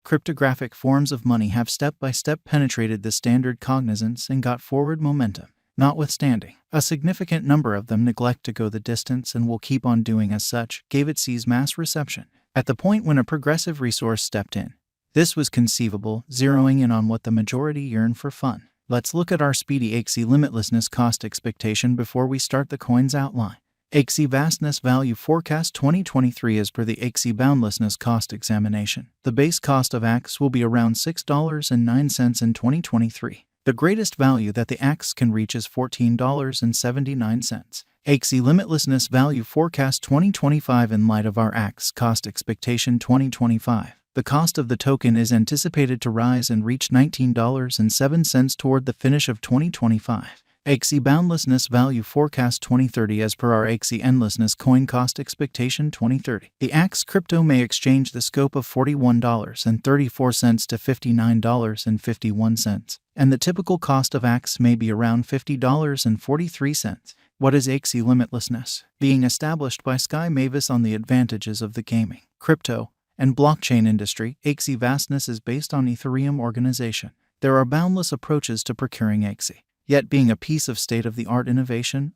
cryptographic forms of money have step-by-step penetrated the standard cognizance and got forward momentum. Notwithstanding, a significant number of them neglect to go the distance and will keep on doing as such, gave Xie's mass reception. At the point when a progressive resource stepped in, this was conceivable, zeroing in on what the majority yearn for fun. Let's look at our speedy Axie limitlessness cost expectation before we start the coin's outline. Axie vastness value forecast 2023 as per the Axie boundlessness cost examination. The base cost of Axie will be around $6.09 in 2023. The greatest value that the Axie can reach is $14.79. Axie limitlessness value forecast 2025 in light of our Axie cost expectation 2025. The cost of the token is anticipated to rise and reach $19.07 toward the finish of 2025. Axie boundlessness value forecast 2030 as per our Axie endlessness coin cost expectation 2030. The Axie crypto may exchange the scope of $41.34 to $59.51, and the typical cost of Axie may be around $50.43. What is Axie limitlessness? Being established by Sky Mavis on the advantages of the gaming, crypto, and blockchain industry, Axie vastness is based on Ethereum organization. There are boundless approaches to procuring Axie. Yet being a piece of state-of-the-art innovation,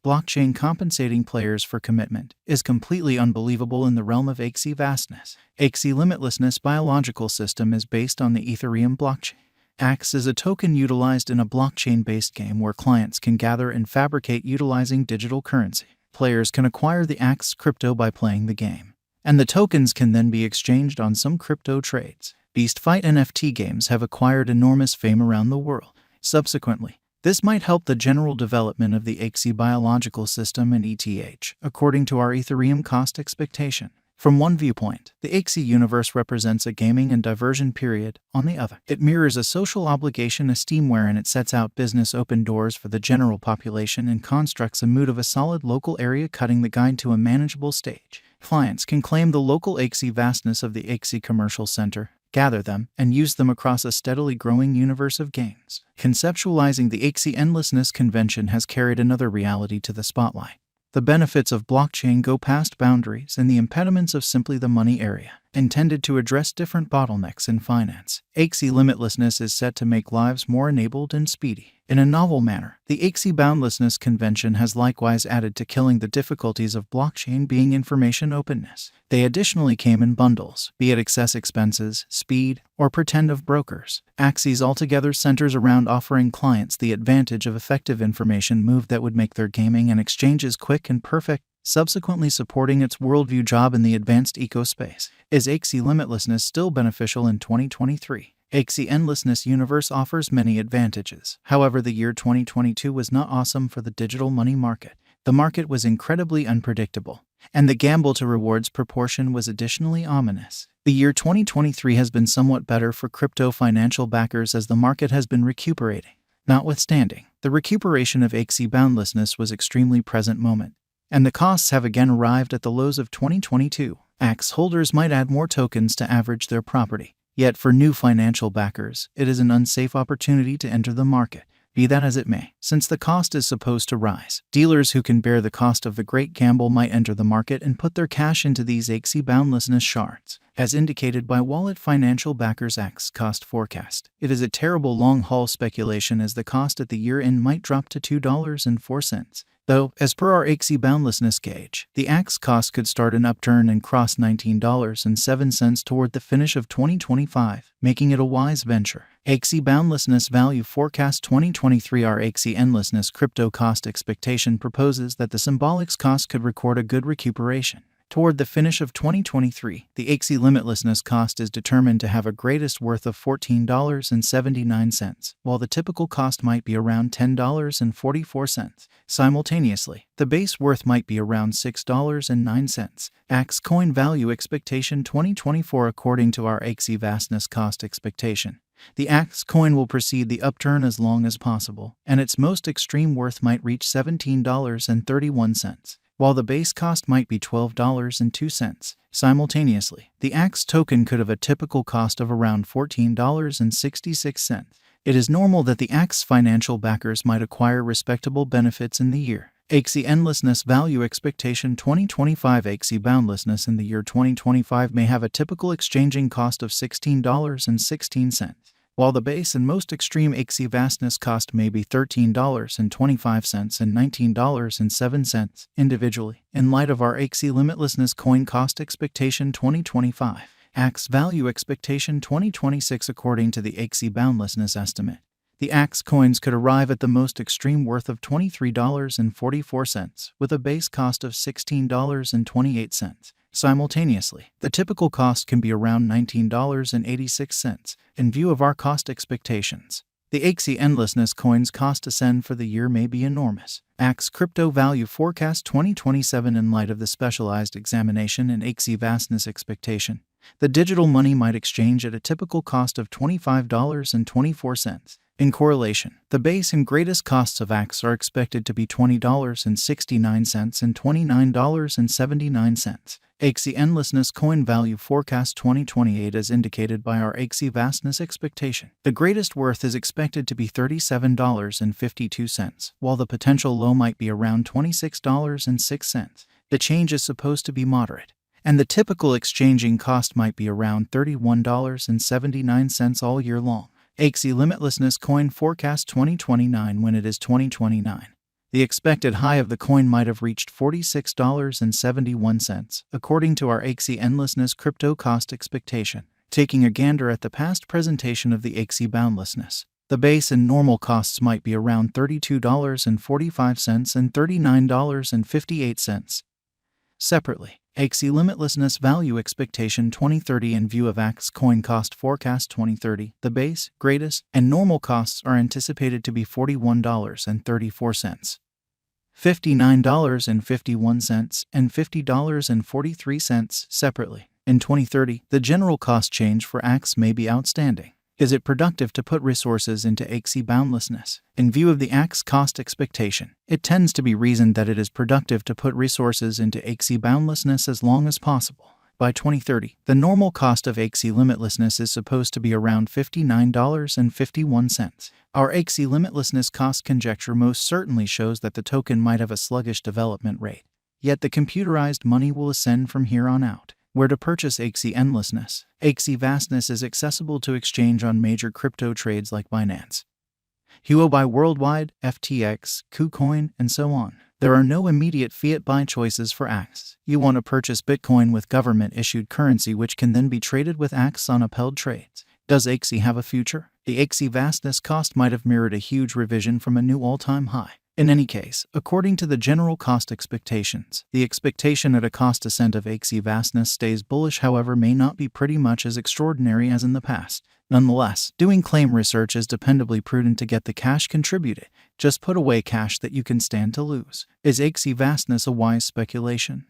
blockchain compensating players for commitment, is completely unbelievable in the realm of Axie vastness. Axie limitlessness biological system is based on the Ethereum blockchain. Axie is a token utilized in a blockchain-based game where clients can gather and fabricate utilizing digital currency. Players can acquire the Axie crypto by playing the game, and the tokens can then be exchanged on some crypto trades. Beast Fight NFT games have acquired enormous fame around the world. Subsequently, this might help the general development of the Axie biological system and ETH, according to our Ethereum cost expectation. From one viewpoint, the Axie universe represents a gaming and diversion period. On the other, it mirrors a social obligation esteem wherein it sets out business open doors for the general population and constructs a mood of a solid local area cutting the guide to a manageable stage. Clients can claim the local Axie vastness of the Axie commercial center, gather them, and use them across a steadily growing universe of games. Conceptualizing the Axie endlessness convention has carried another reality to the spotlight. The benefits of blockchain go past boundaries and the impediments of simply the money area, intended to address different bottlenecks in finance. Axie limitlessness is set to make lives more enabled and speedy. In a novel manner, the Axie boundlessness convention has likewise added to killing the difficulties of blockchain being information openness. They additionally came in bundles, be it excess expenses, speed, or pretend of brokers. Axie altogether centers around offering clients the advantage of effective information move that would make their gaming and exchanges quick and perfect, subsequently supporting its worldview job in the advanced ecospace. Is Axie limitlessness still beneficial in 2023? Axie endlessness universe offers many advantages. However, the year 2022 was not awesome for the digital money market. The market was incredibly unpredictable, and the gamble to rewards proportion was additionally ominous. The year 2023 has been somewhat better for crypto financial backers as the market has been recuperating. Notwithstanding, the recuperation of Axie boundlessness was extremely present moment, and the costs have again arrived at the lows of 2022. Axie holders might add more tokens to average their property. Yet for new financial backers, it is an unsafe opportunity to enter the market. Be that as it may, since the cost is supposed to rise, dealers who can bear the cost of the great gamble might enter the market and put their cash into these Axie boundlessness shards. As indicated by Wallet Financial Backers Axie cost forecast, it is a terrible long-haul speculation as the cost at the year-end might drop to $2.04. Though, as per our Axie boundlessness gauge, the Axie cost could start an upturn and cross $19.07 toward the finish of 2025, making it a wise venture. Axie boundlessness value forecast 2023. Our Axie endlessness crypto cost expectation proposes that the symbolics cost could record a good recuperation. Toward the finish of 2023, the Axie limitlessness cost is determined to have a greatest worth of $14.79, while the typical cost might be around $10.44. Simultaneously, the base worth might be around $6.09. Axie coin value expectation 2024. According to our Axie vastness cost expectation, the Axie coin will precede the upturn as long as possible, and its most extreme worth might reach $17.31. While the base cost might be $12.02. Simultaneously, the Axie token could have a typical cost of around $14.66. It is normal that the Axie financial backers might acquire respectable benefits in the year. Axie Endlessness Value Expectation 2025. Axie Boundlessness in the year 2025 may have a typical exchanging cost of $16.16, while the base and most extreme Axie Vastness cost may be $13.25 and $19.07 individually. In light of our Axie Limitlessness Coin Cost Expectation 2025, Axe Value Expectation 2026. According to the Axie Boundlessness estimate, the Axe coins could arrive at the most extreme worth of $23.44, with a base cost of $16.28. Simultaneously, the typical cost can be around $19.86. In view of our cost expectations, the Axie Endlessness coins cost ascend for the year may be enormous. Axe Crypto Value Forecast 2027. In light of the specialized examination and Axie Vastness expectation, the digital money might exchange at a typical cost of $25.24. In correlation, the base and greatest costs of Axe are expected to be $20.69 and $29.79. Axie Endlessness Coin Value Forecast 2028. As indicated by our Axie Vastness expectation, the greatest worth is expected to be $37.52, while the potential low might be around $26.06. The change is supposed to be moderate, and the typical exchanging cost might be around $31.79 all year long. Axie Limitlessness Coin Forecast 2029. When it is 2029, the expected high of the coin might have reached $46.71, according to our Axie Endlessness Crypto Cost Expectation. Taking a gander at the past presentation of the Axie Boundlessness, the base and normal costs might be around $32.45 and $39.58. Separately, Axie Limitlessness Value Expectation 2030. In view of Axe Coin Cost Forecast 2030, the base, greatest, and normal costs are anticipated to be $41.34, $59.51, and $50.43 separately. In 2030, the general cost change for Axe may be outstanding. Is it productive to put resources into Axie Boundlessness? In view of the Axe cost expectation, it tends to be reasoned that it is productive to put resources into Axie Boundlessness as long as possible. By 2030, the normal cost of Axie Limitlessness is supposed to be around $59.51. Our Axie Limitlessness cost conjecture most certainly shows that the token might have a sluggish development rate, yet the computerized money will ascend from here on out. Where to purchase Axie Endlessness? Axie Vastness is accessible to exchange on major crypto trades like Binance, Huobi Worldwide, FTX, KuCoin, and so on. There are no immediate fiat buy choices for Axe. You want to purchase Bitcoin with government-issued currency which can then be traded with Axe on upheld trades. Does Axie have a future? The Axie Vastness cost might have mirrored a huge revision from a new all-time high. In any case, according to the general cost expectations, the expectation at a cost ascent of Axie Vastness stays bullish, however, may not be pretty much as extraordinary as in the past. Nonetheless, doing claim research is dependably prudent to get the cash contributed. Just put away cash that you can stand to lose. Is Axie Vastness a wise speculation?